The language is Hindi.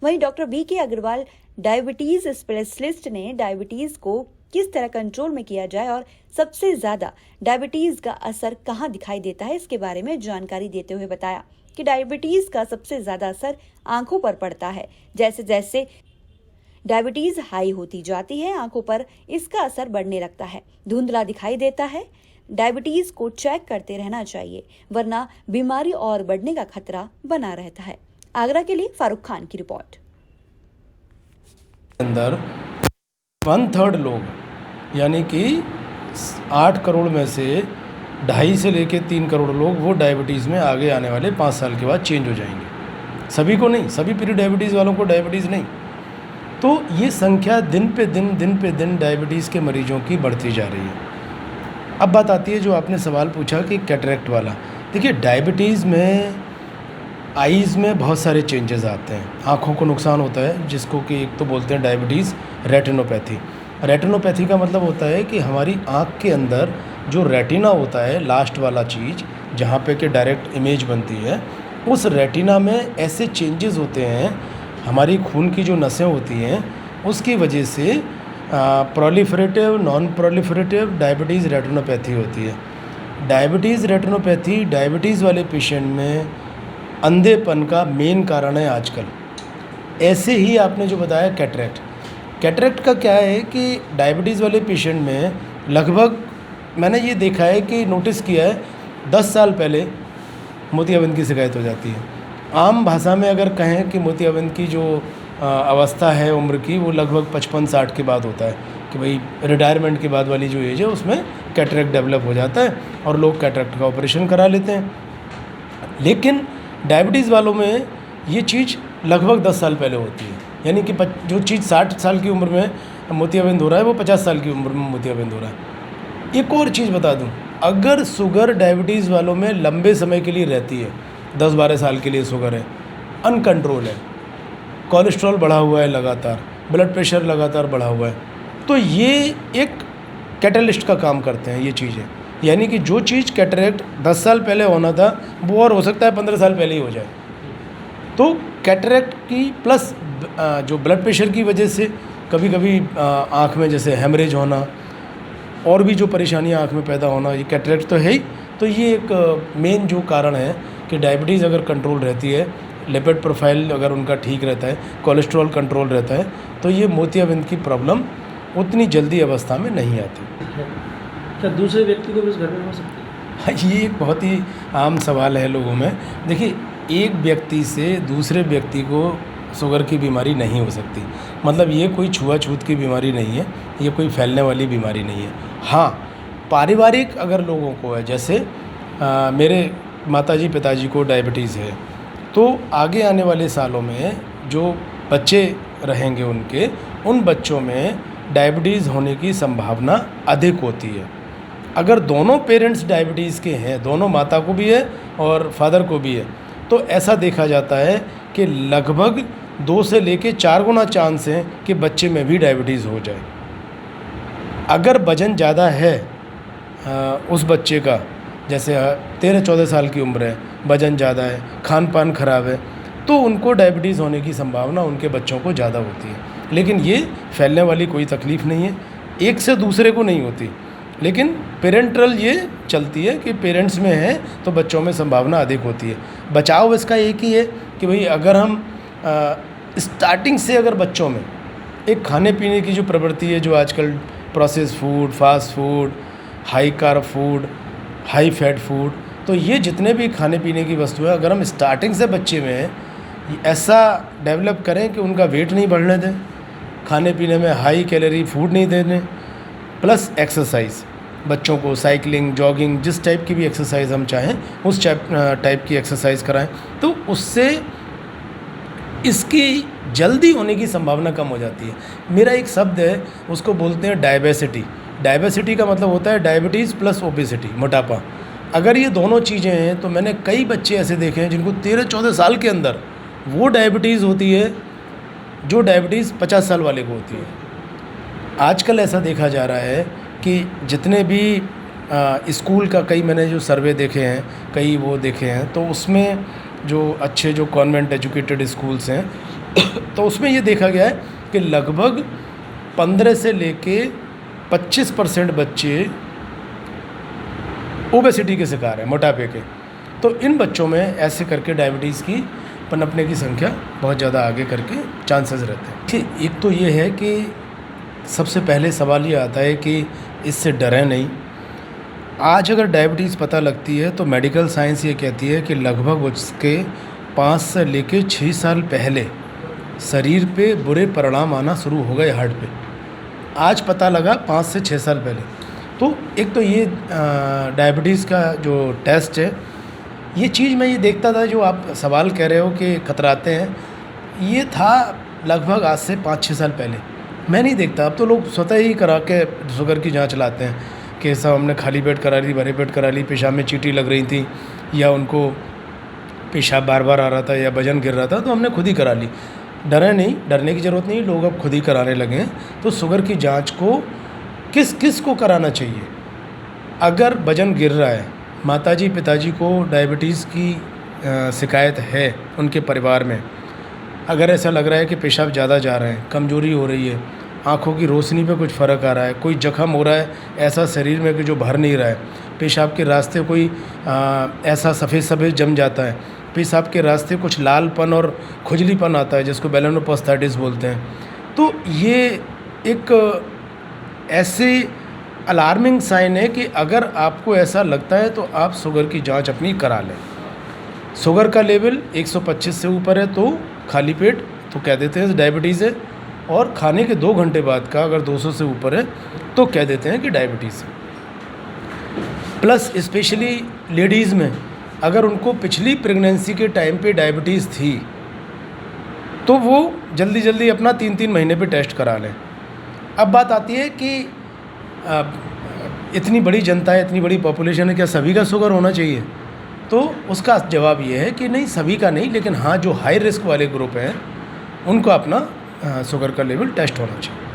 वहीं doctor BK Agarwal diabetes specialist ने डायबिटीज को किस तरह कंट्रोल में किया जाए और सबसे ज्यादा डायबिटीज का असर कहां दिखाई देता है, इसके बारे में जानकारी देते हुए बताया कि डायबिटीज का सबसे ज्यादा असर आंखों पर पड़ता है। जैसे जैसे डायबिटीज हाई होती जाती है, आंखों पर इसका असर बढ़ने लगता है, धुंधला दिखाई देता है। डायबिटीज को चेक करते रहना चाहिए, वरना बीमारी और बढ़ने का खतरा बना रहता है। आगरा के लिए फारूक खान की रिपोर्ट। अंदर 1/3 लोग यानी कि 8 करोड़ में से 2.5 से लेके 3 करोड़ लोग वो डायबिटीज़ में आगे आने वाले 5 साल के बाद चेंज हो जाएंगे। सभी को नहीं, सभी प्री डायबिटीज़ वालों को डायबिटीज़ नहीं। तो ये संख्या दिन पे दिन डायबिटीज़ के मरीजों की बढ़ती जा रही है। अब बात आती है जो आपने सवाल पूछा कि कैटरेक्ट वाला। देखिए, डायबिटीज़ में आईज़ में बहुत सारे चेंजेस आते हैं, आँखों को नुकसान होता है, जिसको कि एक तो बोलते हैं डायबिटीज़ रेटिनोपैथी। रेटिनोपैथी का मतलब होता है कि हमारी आँख के अंदर जो रेटिना होता है, लास्ट वाला चीज़ जहाँ पे कि डायरेक्ट इमेज बनती है, उस रेटिना में ऐसे चेंजेस होते हैं, हमारी खून की जो नसें होती हैं उसकी वजह से proliferative non proliferative diabetes retinopathy होती है। डायबिटीज़ रेटिनोपैथी डायबिटीज़ वाले पेशेंट में अंधेपन का मेन कारण है आजकल। ऐसे ही आपने जो बताया कैटरेक्ट का क्या है कि डायबिटीज़ वाले पेशेंट में लगभग मैंने ये देखा है कि नोटिस किया है 10 साल पहले मोतियाबिंद की शिकायत हो जाती है। आम भाषा में अगर कहें कि मोतियाबिंद की जो अवस्था है उम्र की, वो लगभग 55-60 के बाद होता है कि भाई रिटायरमेंट के बाद वाली जो एज है उसमें कैटरेक्ट डेवलप हो जाता है और लोग कैटरेक्ट का ऑपरेशन करा लेते हैं। लेकिन डायबिटीज़ वालों में ये चीज़ लगभग 10 साल पहले होती है, यानी कि जो चीज़ 60 साल की उम्र में मोतियाबिंद हो रहा है वो 50 साल की उम्र में मोतियाबिंद हो रहा है। एक और चीज़ बता दूं, अगर शुगर डायबिटीज़ वालों में लंबे समय के लिए रहती है, 10-12 साल के लिए शुगर है, अनकंट्रोल है, कोलेस्ट्रॉल बढ़ा हुआ है लगातार, ब्लड प्रेशर लगातार बढ़ा हुआ है, तो ये एक कैटलिस्ट का काम करते हैं ये चीज़ें। यानी कि जो चीज़ कैटरेक्ट 10 साल पहले होना था वो और हो सकता है 15 साल पहले ही हो जाए। तो कैटरेक्ट की प्लस जो ब्लड प्रेशर की वजह से कभी कभी आँख में जैसे हेमरेज होना और भी जो परेशानियाँ आँख में पैदा होना, ये कैटरेक्ट तो है ही। तो ये एक मेन जो कारण है कि डायबिटीज़ अगर कंट्रोल रहती है, लिपिड प्रोफाइल अगर उनका ठीक रहता है, कोलेस्ट्रॉल कंट्रोल रहता है, तो ये मोतियाबिंद की प्रॉब्लम उतनी जल्दी अवस्था में नहीं आती। क्या दूसरे व्यक्ति को भी इस घर में हो सकती है? ये एक बहुत ही आम सवाल है लोगों में। देखिए, एक व्यक्ति से दूसरे व्यक्ति को शुगर की बीमारी नहीं हो सकती, मतलब ये कोई छुआछूत की बीमारी नहीं है, ये कोई फैलने वाली बीमारी नहीं है। हाँ, पारिवारिक अगर लोगों को है, जैसे मेरे माताजी पिताजी को डायबिटीज़ है, तो आगे आने वाले सालों में जो बच्चे रहेंगे उन बच्चों में डायबिटीज़ होने की संभावना अधिक होती है। अगर दोनों पेरेंट्स डायबिटीज़ के हैं, दोनों माता को भी है और फादर को भी है, तो ऐसा देखा जाता है कि लगभग 2 से लेके 4 गुना चांस है कि बच्चे में भी डायबिटीज़ हो जाए। अगर वजन ज़्यादा है उस बच्चे का, जैसे 13-14 साल की उम्र है, वजन ज़्यादा है, खान पान खराब है, तो उनको डायबिटीज़ होने की संभावना उनके बच्चों को ज़्यादा होती है। लेकिन ये फैलने वाली कोई तकलीफ़ नहीं है, एक से दूसरे को नहीं होती, लेकिन पेरेंट्रल ये चलती है कि पेरेंट्स में है तो बच्चों में संभावना अधिक होती है। बचाव इसका एक ही है कि भाई अगर हम स्टार्टिंग से अगर बच्चों में एक खाने पीने की जो प्रवृत्ति है, जो आजकल process food, fast food, high carb food, high fat food, तो ये जितने भी खाने पीने की वस्तु है, अगर हम स्टार्टिंग से बच्चे में ऐसा डेवलप करें कि उनका वेट नहीं बढ़ने दें, खाने पीने में हाई कैलोरी फूड नहीं देने, प्लस एक्सरसाइज, बच्चों को साइकिलिंग, जॉगिंग, जिस टाइप की भी एक्सरसाइज हम चाहें उस टाइप की एक्सरसाइज कराएं, तो उससे इसकी जल्दी होने की संभावना कम हो जाती है। मेरा एक शब्द है, उसको बोलते हैं डायबेसिटी। डायबेसिटी का मतलब होता है डायबिटीज़ प्लस ओबेसिटी, मोटापा। अगर ये दोनों चीज़ें हैं तो मैंने कई बच्चे ऐसे देखे हैं जिनको 13-14 साल के अंदर वो डायबिटीज़ होती है जो डायबिटीज़ 50 साल वाले को होती है। आजकल ऐसा देखा जा रहा है कि जितने भी स्कूल का कई मैंने जो सर्वे देखे हैं, कई वो देखे हैं, तो उसमें जो अच्छे जो कॉन्वेंट एजुकेटेड स्कूल्स हैं तो उसमें ये देखा गया है कि लगभग 15 से लेके 25% बच्चे ओबेसिटी के शिकार हैं, मोटापे के। तो इन बच्चों में ऐसे करके डायबिटीज़ की पनपने की संख्या बहुत ज़्यादा आगे करके चांसेस रहते हैं। ठीक, एक तो ये है कि सबसे पहले सवाल ये आता है कि इससे डरें नहीं। आज अगर डायबिटीज़ पता लगती है तो मेडिकल साइंस ये कहती है कि लगभग उसके 5 से लेके 6 साल पहले शरीर पे बुरे परिणाम आना शुरू हो गए हार्ट पे। आज पता लगा 5 से 6 साल पहले। तो एक तो ये डायबिटीज़ का जो टेस्ट है, ये चीज़ मैं ये देखता था जो आप सवाल कह रहे हो कि कतराते हैं, ये था लगभग आज से 5-6 साल पहले। मैं नहीं देखता, अब तो लोग स्वतः ही करा के शुगर की जांच लाते हैं कि सब हमने खाली पेट करा ली, भरे पेट करा ली, पेशाब में चींटी लग रही थी या उनको पेशाब बार बार आ रहा था या वजन गिर रहा था तो हमने खुद ही करा ली। डरे नहीं, डरने की ज़रूरत नहीं, लोग अब खुद ही कराने लगे हैं। तो शुगर की जांच को किस किस को कराना चाहिए? अगर वजन गिर रहा है, माताजी पिताजी को डायबिटीज़ की शिकायत है उनके परिवार में, अगर ऐसा लग रहा है कि पेशाब ज़्यादा जा रहे हैं, कमज़ोरी हो रही है, आँखों की रोशनी पे कुछ फ़र्क आ रहा है, कोई जख्म हो रहा है ऐसा शरीर में कि जो भर नहीं रहा है, पेशाब के रास्ते कोई ऐसा सफ़ेद सफ़ेद जम जाता है, पेशाब के रास्ते कुछ लालपन और खुजलीपन आता है जिसको बेलोनोपोस्थाइटिस बोलते हैं, तो ये एक ऐसे अलार्मिंग साइन है कि अगर आपको ऐसा लगता है तो आप शुगर की जांच अपनी करा लें। शुगर का लेवल 125 से ऊपर है तो खाली पेट तो कह देते हैं डायबिटीज़ है, और खाने के 2 घंटे बाद का अगर 200 से ऊपर है तो कह देते हैं कि डायबिटीज़ है। प्लस स्पेशली लेडीज़ में अगर उनको पिछली प्रेगनेंसी के टाइम पे डायबिटीज़ थी तो वो जल्दी जल्दी अपना 3-3 महीने पे टेस्ट करा लें। अब बात आती है कि इतनी बड़ी जनता है, इतनी बड़ी पॉपुलेशन है, क्या सभी का शुगर होना चाहिए? तो उसका जवाब ये है कि नहीं, सभी का नहीं, लेकिन हाँ जो हाई रिस्क वाले ग्रुप हैं उनको अपना शुगर का लेवल टेस्ट होना चाहिए।